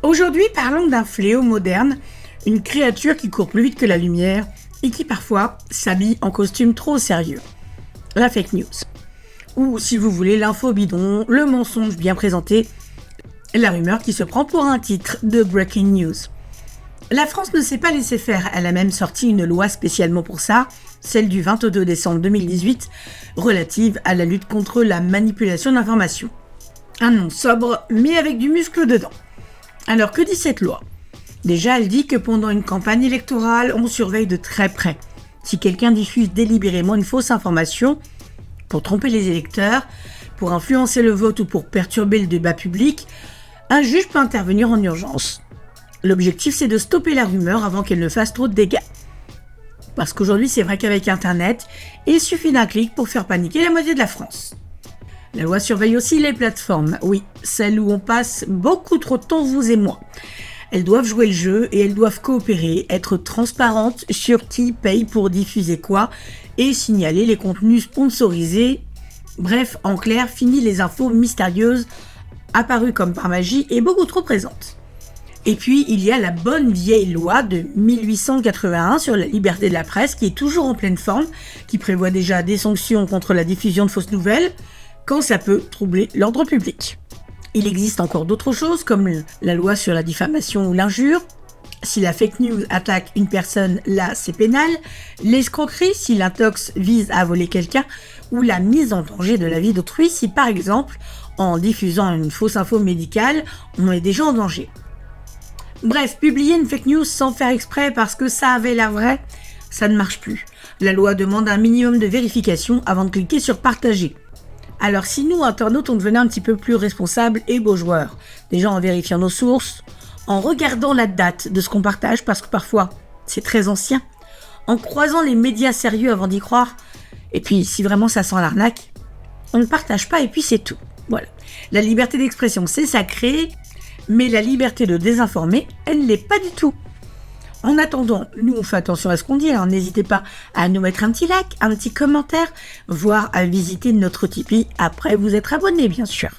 Aujourd'hui, parlons d'un fléau moderne, une créature qui court plus vite que la lumière et qui parfois s'habille en costume trop sérieux. La fake news. Ou si vous voulez, l'info bidon, le mensonge bien présenté, la rumeur qui se prend pour un titre de breaking news. La France ne s'est pas laissée faire, elle a même sorti une loi spécialement pour ça, celle du 22 décembre 2018, relative à la lutte contre la manipulation d'informations. Un nom sobre, mais avec du muscle dedans. Alors que dit cette loi ? Déjà, elle dit que pendant une campagne électorale, on surveille de très près. Si quelqu'un diffuse délibérément une fausse information, pour tromper les électeurs, pour influencer le vote ou pour perturber le débat public, un juge peut intervenir en urgence. L'objectif, c'est de stopper la rumeur avant qu'elle ne fasse trop de dégâts. Parce qu'aujourd'hui, c'est vrai qu'avec Internet, il suffit d'un clic pour faire paniquer la moitié de la France. La loi surveille aussi les plateformes, oui, celles où on passe beaucoup trop de temps, vous et moi. Elles doivent jouer le jeu et elles doivent coopérer, être transparentes sur qui paye pour diffuser quoi et signaler les contenus sponsorisés. Bref, en clair, fini les infos mystérieuses, apparues comme par magie et beaucoup trop présentes. Et puis, il y a la bonne vieille loi de 1881 sur la liberté de la presse qui est toujours en pleine forme, qui prévoit déjà des sanctions contre la diffusion de fausses nouvelles, quand ça peut troubler l'ordre public. Il existe encore d'autres choses, comme la loi sur la diffamation ou l'injure. Si la fake news attaque une personne, là, c'est pénal. L'escroquerie, si l'intox vise à voler quelqu'un, ou la mise en danger de la vie d'autrui, si par exemple, en diffusant une fausse info médicale, on met des gens en danger. Bref, publier une fake news sans faire exprès parce que ça avait l'air vrai, ça ne marche plus. La loi demande un minimum de vérification avant de cliquer sur partager. Alors si nous, internautes, on devenait un petit peu plus responsables et beaux joueurs, déjà en vérifiant nos sources, en regardant la date de ce qu'on partage, parce que parfois c'est très ancien, en croisant les médias sérieux avant d'y croire, et puis si vraiment ça sent l'arnaque, on ne partage pas et puis c'est tout. Voilà. La liberté d'expression, c'est sacré, mais la liberté de désinformer, elle ne l'est pas du tout. En attendant, nous on fait attention à ce qu'on dit, n'hésitez pas à nous mettre un petit like, un petit commentaire, voire à visiter notre Tipeee après vous être abonné bien sûr.